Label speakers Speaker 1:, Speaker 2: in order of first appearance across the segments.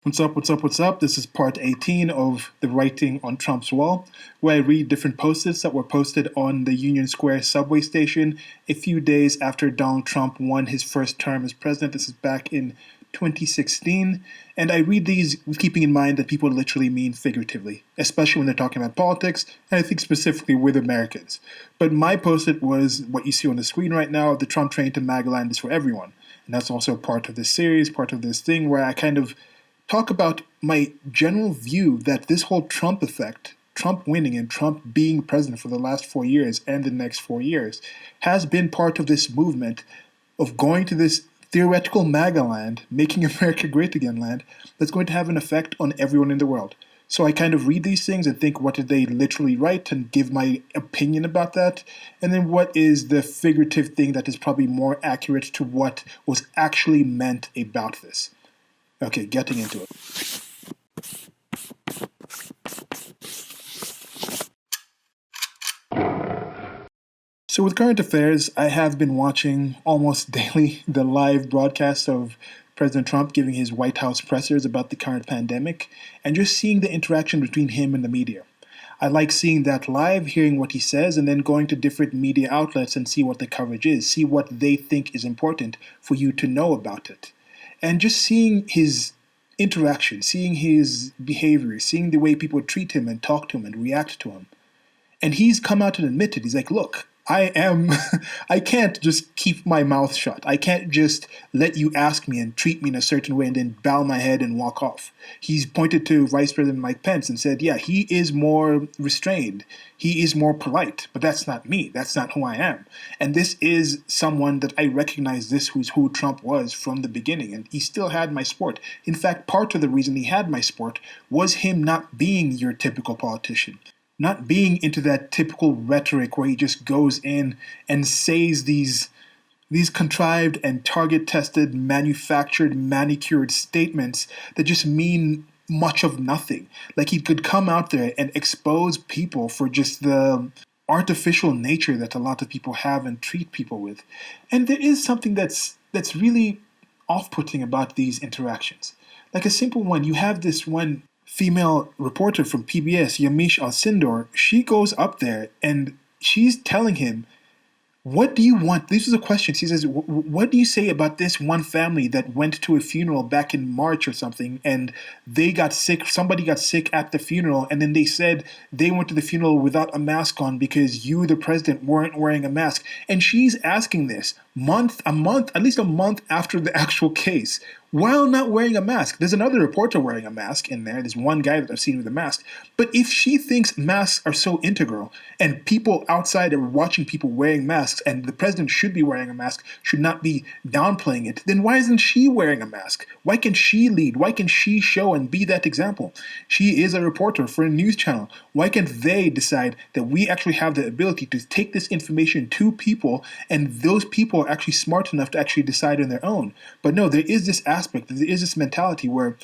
Speaker 1: What's up, what's up, what's up? This is part 18 of the Writing on Trump's Wall, where I read different post-its that were posted on the Union Square subway station a few days after Donald Trump won his first term as president. This is back in 2016. And I read these keeping in mind that people literally mean figuratively, especially when they're talking about politics, and I think specifically with Americans. But my post-it was what you see on the screen right now: the Trump train to MAGA land is for everyone. And that's also part of this series, part of this thing where I kind of talk about my general view that this whole Trump effect, Trump winning and Trump being president for the last 4 years and the next 4 years, has been part of this movement of going to this theoretical MAGA land, making America great again land, that's going to have an effect on everyone in the world. So I kind of read these things and think, what did they literally write, and give my opinion about that? And then what is the figurative thing that is probably more accurate to what was actually meant about this? Okay, getting into it. So with current affairs, I have been watching almost daily the live broadcast of President Trump giving his White House pressers about the current pandemic, and just seeing the interaction between him and the media. I like seeing that live, hearing what he says, and then going to different media outlets and see what the coverage is, see what they think is important for you to know about it. And just seeing his interaction, seeing his behavior, seeing the way people treat him and talk to him and react to him. And he's come out and admitted, he's like, look, I can't just keep my mouth shut. I can't just let you ask me and treat me in a certain way and then bow my head and walk off. He's pointed to Vice President Mike Pence and said, yeah, he is more restrained. He is more polite, but that's not me. That's not who I am. And this is someone that I recognize, this who's who Trump was from the beginning, and he still had my support. In fact, part of the reason he had my support was him not being your typical politician. Not being into that typical rhetoric where he just goes in and says these contrived and target-tested, manufactured, manicured statements that just mean much of nothing. Like, he could come out there and expose people for just the artificial nature that a lot of people have and treat people with. And there is something that's really off-putting about these interactions. Like a simple one, you have this one female reporter from PBS, Yamiche Alcindor. She goes up there and she's telling him, what do you want? This is a question. She says, what do you say about this one family that went to a funeral back in March or something, and they got sick, somebody got sick at the funeral, and then they said they went to the funeral without a mask on because you, the president, weren't wearing a mask. And she's asking this at least a month after the actual case, while not wearing a mask. There's another reporter wearing a mask in there. There's one guy that I've seen with a mask. But if she thinks masks are so integral, and people outside are watching people wearing masks, and the president should be wearing a mask, should not be downplaying it, then why isn't she wearing a mask? Why can she lead? Why can she show and be that example? She is a reporter for a news channel. Why can't they decide that we actually have the ability to take this information to people, and those people are actually smart enough to actually decide on their own? But no, there is this aspect, there is this mentality where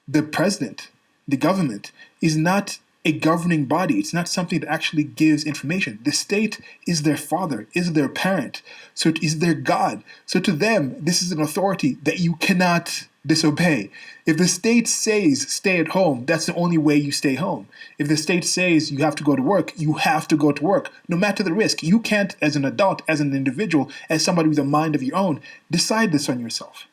Speaker 1: the president, the government, is not a governing body. It's not something that actually gives information. The state is their father, is their parent, so it is their God. So to them, this is an authority that you cannot disobey. If the state says stay at home, that's the only way you stay home. If the state says you have to go to work, you have to go to work, no matter the risk. You can't, as an adult, as an individual, as somebody with a mind of your own, decide this on yourself.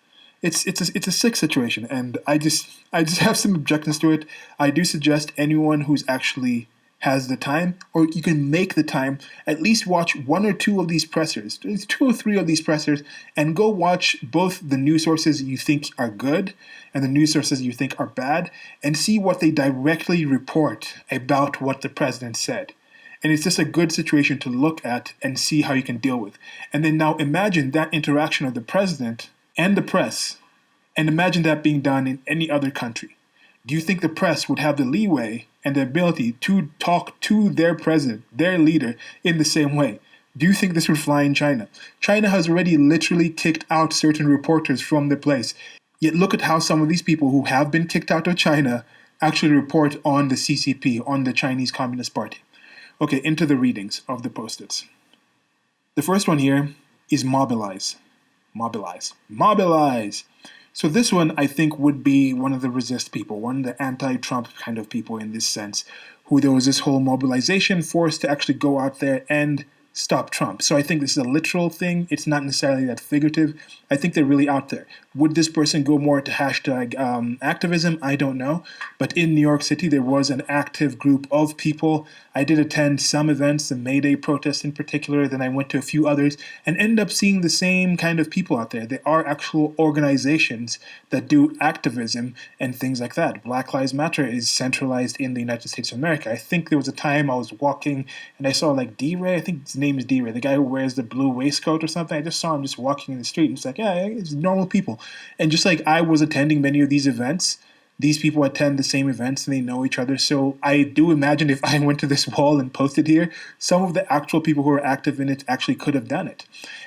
Speaker 1: It's a sick situation, and I just have some objections to it. I do suggest anyone who's actually has the time, or you can make the time, at least watch one or two of these pressers, 2 or 3 of these pressers, and go watch both the news sources you think are good and the news sources you think are bad, and see what they directly report about what the president said. And it's just a good situation to look at and see how you can deal with. And then now imagine that interaction of the president and the press, and imagine that being done in any other country. Do you think the press would have the leeway and the ability to talk to their president, their leader, in the same way? Do you think this would fly in China? China has already literally kicked out certain reporters from the place. Yet look at how some of these people who have been kicked out of China actually report on the CCP, on the Chinese Communist Party. Okay, into the readings of the post-its. The first one here is mobilize. Mobilize. Mobilize. So this one, I think, would be one of the resist people, one of the anti-Trump kind of people in this sense, who there was this whole mobilization force to actually go out there and stop Trump. So I think this is a literal thing. It's not necessarily that figurative. I think they're really out there. Would this person go more to hashtag activism? I don't know. But in New York City, there was an active group of people. I did attend some events, the May Day protest in particular, then I went to a few others and ended up seeing the same kind of people out there. There are actual organizations that do activism and things like that. Black Lives Matter is centralized in the United States of America. I think there was a time I was walking and I saw like D-Ray, I think his name is D-Ray, the guy who wears the blue waistcoat or something. I just saw him just walking in the street and it's like, yeah, it's normal people. And just like I was attending many of these events, these people attend the same events and they know each other. So I do imagine if I went to this wall and posted here, some of the actual people who are active in it actually could have done it.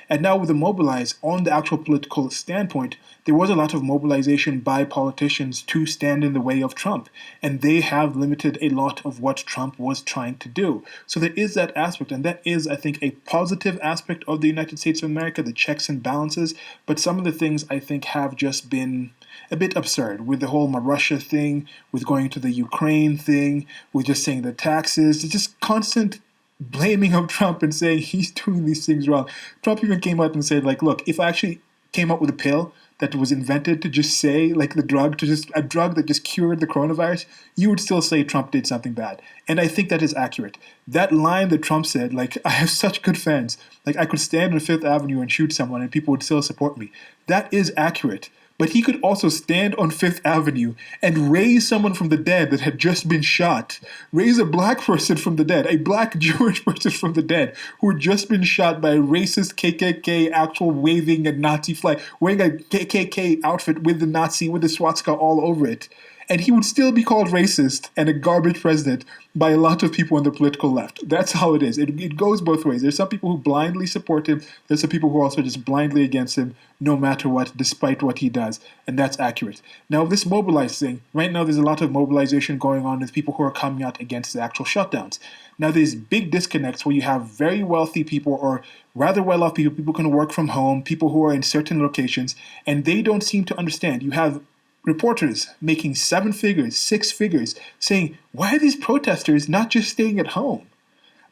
Speaker 1: And now with the Mobilize, on the actual political standpoint, there was a lot of mobilization by politicians to stand in the way of Trump. And they have limited a lot of what Trump was trying to do. So there is that aspect. And that is, I think, a positive aspect of the United States of America, the checks and balances. But some of the things I think have just been a bit absurd with the whole Russia thing, with going to the Ukraine thing, with just saying the taxes, it's just constant blaming of Trump and saying he's doing these things wrong. Trump even came out and said, like, look, if I actually came up with a pill that was invented to just say, like the drug, to just a drug that just cured the coronavirus, you would still say Trump did something bad. And I think that is accurate. That line that Trump said, like, I have such good fans, like I could stand on Fifth Avenue and shoot someone and people would still support me. That is accurate. But he could also stand on Fifth Avenue and raise someone from the dead that had just been shot. Raise a black person from the dead, a black Jewish person from the dead who had just been shot by a racist KKK actual waving a Nazi flag, wearing a KKK outfit with the Nazi, with the swastika all over it. And he would still be called racist and a garbage president by a lot of people on the political left. That's how it is. It goes both ways. There's some people who blindly support him. There's some people who are also just blindly against him, no matter what, despite what he does. And that's accurate. Now, this Mobilize thing, right now there's a lot of mobilization going on with people who are coming out against the actual shutdowns. Now, there's big disconnects where you have very wealthy people or rather well-off people, people can work from home, people who are in certain locations, and they don't seem to understand. You have reporters making 7 figures, 6 figures, saying, why are these protesters not just staying at home?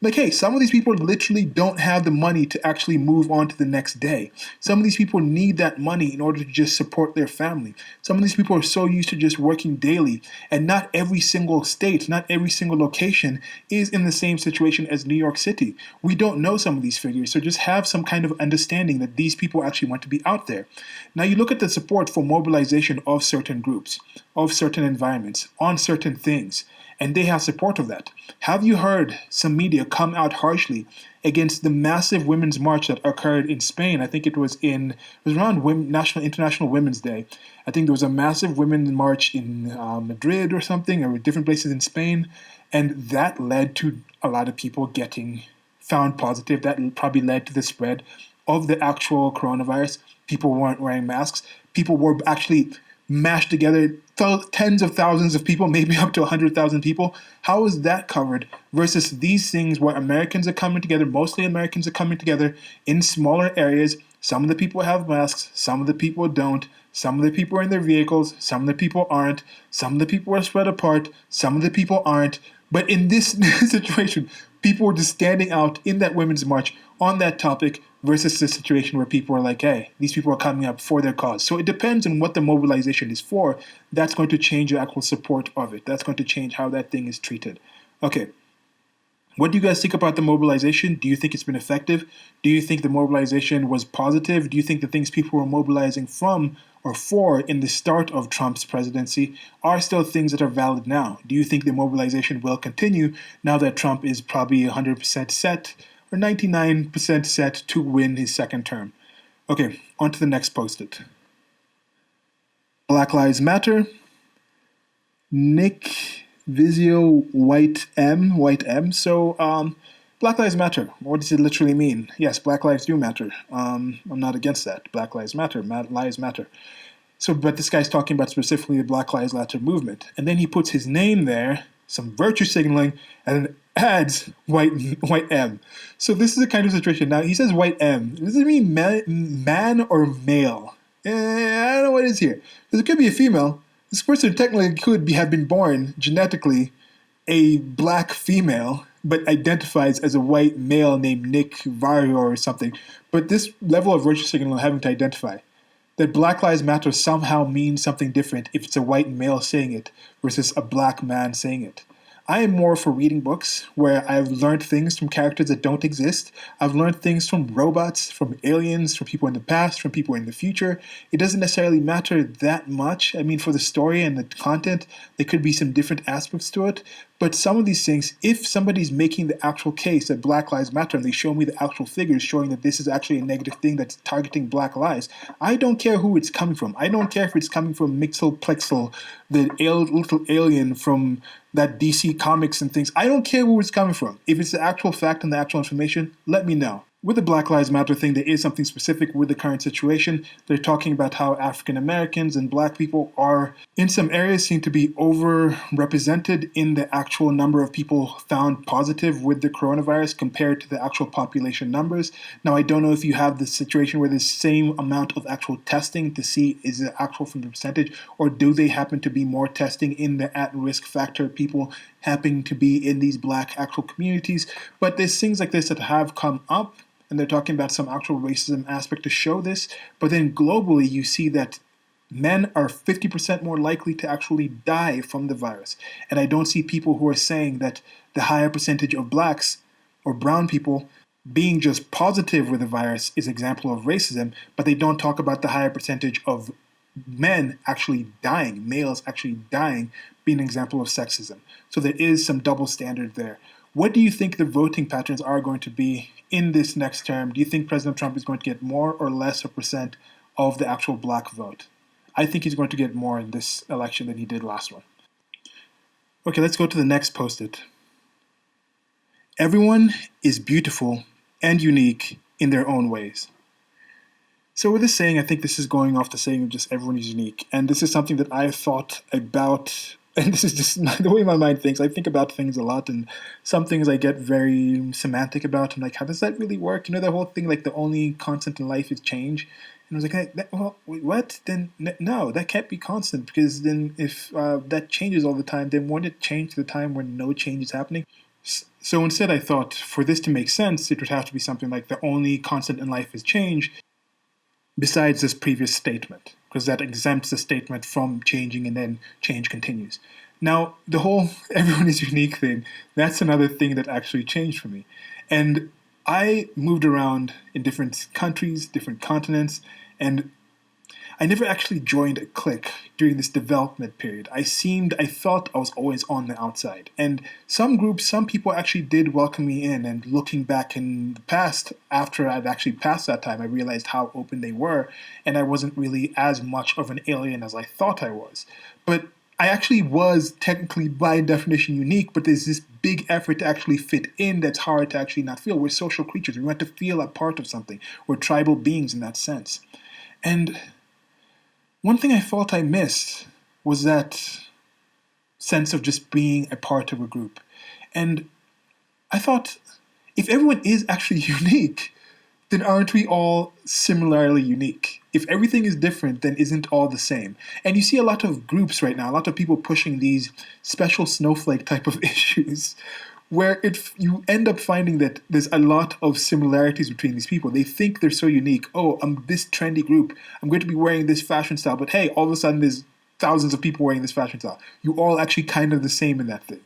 Speaker 1: Like, hey, some of these people literally don't have the money to actually move on to the next day. Some of these people need that money in order to just support their family. Some of these people are so used to just working daily, and not every single state, not every single location is in the same situation as New York City. We don't know some of these figures, so just have some kind of understanding that these people actually want to be out there. Now, you look at the support for mobilization of certain groups, of certain environments, on certain things, and they have support of that. Have you heard some media come out harshly against the massive women's march that occurred in Spain? I think it was around International Women's Day. I think there was a massive women's march in Madrid or something, or different places in Spain, and that led to a lot of people getting found positive. That probably led to the spread of the actual coronavirus. People weren't wearing masks. People were actually mashed together, tens of thousands of people, maybe up to 100,000 people. How is that covered versus these things where Americans are coming together, mostly Americans are coming together in smaller areas? Some of the people have masks, some of the people don't, some of the people are in their vehicles, some of the people aren't, some of the people are spread apart, some of the people aren't. But in this situation, people were just standing out in that women's march on that topic versus the situation where people are like, hey, these people are coming up for their cause. So it depends on what the mobilization is for. That's going to change the actual support of it. That's going to change how that thing is treated. Okay. What do you guys think about the mobilization? Do you think it's been effective? Do you think the mobilization was positive? Do you think the things people were mobilizing from or for in the start of Trump's presidency are still things that are valid now? Do you think the mobilization will continue now that Trump is probably 100% set or 99% set to win his second term? Okay, on to the next post-it. Black Lives Matter. Nick Vizio White M. So, Black Lives Matter. What does it literally mean? Yes, Black lives do matter. I'm not against that. Black lives matter. Lives matter. So, but this guy's talking about specifically the Black Lives Matter movement. And then he puts his name there, some virtue signaling, and then adds white M. So this is a kind of situation. Now, he says white M. Does it mean man or male? I don't know what it is here. Because it could be a female. This person technically have been born genetically a black female, but identifies as a white male named Nick Vario or something. But this level of virtue signaling having to identify that Black Lives Matter somehow means something different if it's a white male saying it versus a black man saying it. I am more for reading books where I've learned things from characters that don't exist. I've learned things from robots, from aliens, from people in the past, from people in the future. It doesn't necessarily matter that much. I mean, for the story and the content, there could be some different aspects to it. But some of these things, if somebody's making the actual case that Black Lives Matter and they show me the actual figures showing that this is actually a negative thing that's targeting black lives, I don't care who it's coming from. I don't care if it's coming from Mixel Plexel, the little alien from that DC Comics and things. I don't care who it's coming from. If it's the actual fact and the actual information, let me know. With the Black Lives Matter thing, there is something specific with the current situation. They're talking about how African Americans and black people are, in some areas, seem to be overrepresented in the actual number of people found positive with the coronavirus compared to the actual population numbers. Now, I don't know if you have the situation where the same amount of actual testing to see is it actual from the percentage, or do they happen to be more testing in the at-risk factor people happening to be in these black actual communities. But there's things like this that have come up, and they're talking about some actual racism aspect to show this. But then globally, you see that men are 50% more likely to actually die from the virus. And I don't see people who are saying that the higher percentage of blacks or brown people being just positive with the virus is an example of racism, but they don't talk about the higher percentage of men actually dying, males actually dying, being an example of sexism. So there is some double standard there. What do you think the voting patterns are going to be in this next term? Do you think President Trump is going to get more or less a percent of the actual black vote? I think he's going to get more in this election than he did last one. Okay, let's go to the next post-it. Everyone is beautiful and unique in their own ways. So with this saying, I think this is going off the saying of just everyone is unique. And this is something that I've thought about, and this is just the way my mind thinks. I think about things a lot, and some things I get very semantic about. I'm like, how does that really work? You know, the whole thing, like the only constant in life is change. And I was like, well, wait, what? Then no, that can't be constant, because then if that changes all the time, then won't it change to the time when no change is happening? So instead I thought, for this to make sense, it would have to be something like the only constant in life is change, besides this previous statement, because that exempts the statement from changing and then change continues. Now, the whole everyone is unique thing, that's another thing that actually changed for me. And I moved around in different countries, different continents, and I never actually joined a clique during this development period. I thought I was always on the outside. And some groups, some people actually did welcome me in. And looking back in the past, after I'd actually passed that time, I realized how open they were. And I wasn't really as much of an alien as I thought I was. But I actually was technically, by definition, unique, but there's this big effort to actually fit in that's hard to actually not feel. We're social creatures. We want to feel a part of something. We're tribal beings in that sense. And one thing I felt I missed was that sense of just being a part of a group. And I thought, if everyone is actually unique, then aren't we all similarly unique? If everything is different, then isn't all the same? And you see a lot of groups right now, a lot of people pushing these special snowflake type of issues, where you end up finding that there's a lot of similarities between these people. They think they're so unique. Oh, I'm this trendy group. I'm going to be wearing this fashion style. But hey, all of a sudden there's thousands of people wearing this fashion style. You all actually kind of the same in that thing.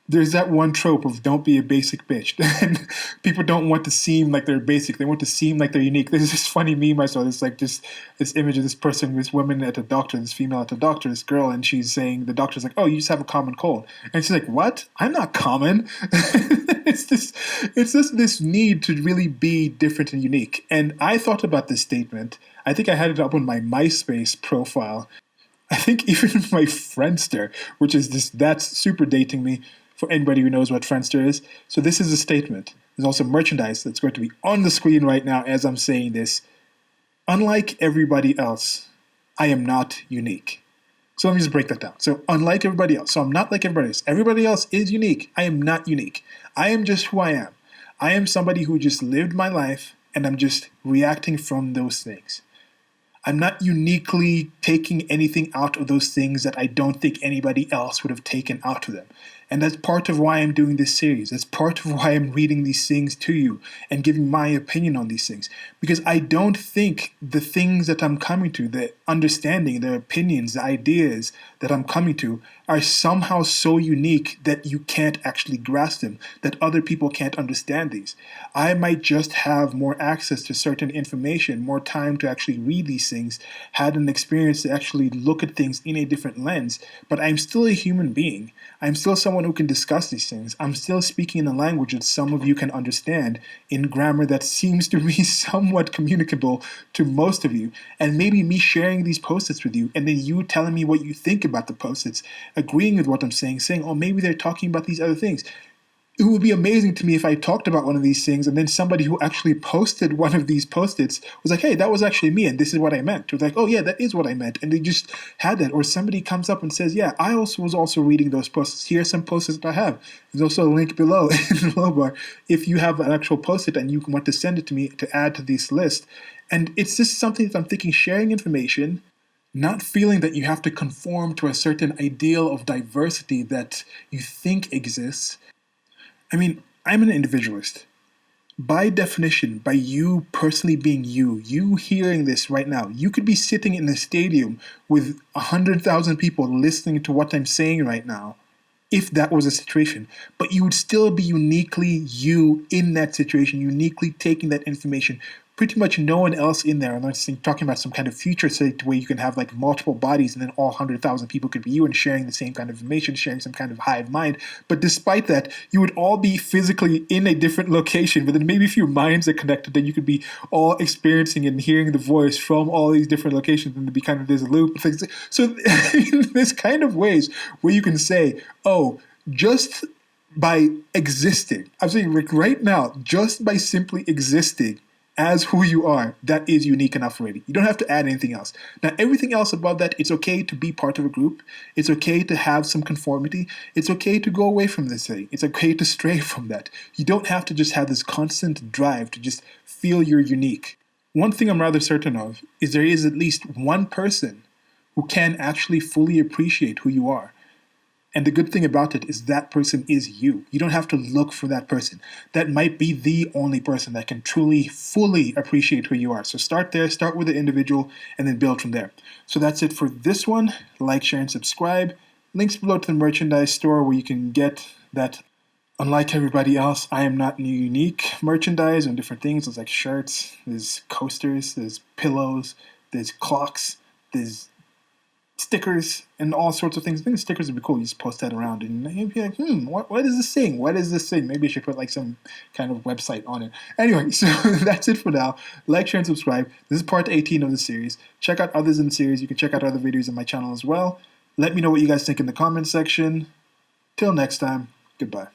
Speaker 1: There's that one trope of don't be a basic bitch. And people don't want to seem like they're basic. They want to seem like they're unique. There's this funny meme I saw. It's like just this image of this person, this woman at a doctor, this female at a doctor, this girl, and she's saying, the doctor's like, oh, you just have a common cold. And she's like, what? I'm not common. It's just this need to really be different and unique. And I thought about this statement. I think I had it up on my MySpace profile. I think even my Friendster, which is that's super dating me, for anybody who knows what Friendster is. So this is a statement. There's also merchandise that's going to be on the screen right now as I'm saying this. Unlike everybody else, I am not unique. So let me just break that down. So unlike everybody else, so I'm not like everybody else. Everybody else is unique. I am not unique. I am just who I am. I am somebody who just lived my life, and I'm just reacting from those things. I'm not uniquely taking anything out of those things that I don't think anybody else would have taken out of them. And that's part of why I'm doing this series. That's part of why I'm reading these things to you and giving my opinion on these things. Because I don't think the things that I'm coming to, the understanding, the opinions, the ideas that I'm coming to are somehow so unique that you can't actually grasp them, that other people can't understand these. I might just have more access to certain information, more time to actually read these things, had an experience to actually look at things in a different lens, but I'm still a human being. I'm still someone who can discuss these things. I'm still speaking in a language that some of you can understand, in grammar that seems to be somewhat communicable to most of you. And maybe me sharing these post-its with you, and then you telling me what you think about the post-its, agreeing with what I'm saying, oh, maybe they're talking about these other things. It would be amazing to me if I talked about one of these things and then somebody who actually posted one of these post-its was like, hey, that was actually me and this is what I meant. Or like, oh yeah, that is what I meant. And they just had that. Or somebody comes up and says, yeah, I also was also reading those post-its. Here are some post-its that I have. There's also a link below in the low bar if you have an actual post-it and you want to send it to me to add to this list. And it's just something that I'm thinking, sharing information, not feeling that you have to conform to a certain ideal of diversity that you think exists. I mean, I'm an individualist. By definition, by you personally being you hearing this right now, you could be sitting in a stadium with 100,000 people listening to what I'm saying right now, if that was a situation. But you would still be uniquely you in that situation, uniquely taking that information. Pretty much no one else in there, unless you're talking about some kind of future state where you can have like multiple bodies and then all 100,000 people could be you and sharing the same kind of information, sharing some kind of hive mind. But despite that, you would all be physically in a different location, but then maybe if your minds are connected, then you could be all experiencing and hearing the voice from all these different locations and it'd be kind of this loop. So there's kind of ways where you can say, oh, just by existing, I'm saying like right now, just by simply existing, as who you are, that is unique enough already. You don't have to add anything else. Now, everything else above that, it's okay to be part of a group. It's okay to have some conformity. It's okay to go away from this thing. It's okay to stray from that. You don't have to just have this constant drive to just feel you're unique. One thing I'm rather certain of is there is at least one person who can actually fully appreciate who you are. And the good thing about it is that person is you. You don't have to look for that person. That might be the only person that can truly, fully appreciate who you are. So start there, start with the individual, and then build from there. So that's it for this one. Like, share, and subscribe. Links below to the merchandise store where you can get that. Unlike everybody else, I am not unique merchandise on different things. There's like shirts, there's coasters, there's pillows, there's clocks, there's stickers and all sorts of things. I think the stickers would be cool. You just post that around and you'd be like, what is this thing? What is this thing? Maybe I should put like some kind of website on it. Anyway, so that's it for now. Like, share, and subscribe. This is part 18 of the series. Check out others in the series. You can check out other videos on my channel as well. Let me know what you guys think in the comments section. Till next time, goodbye.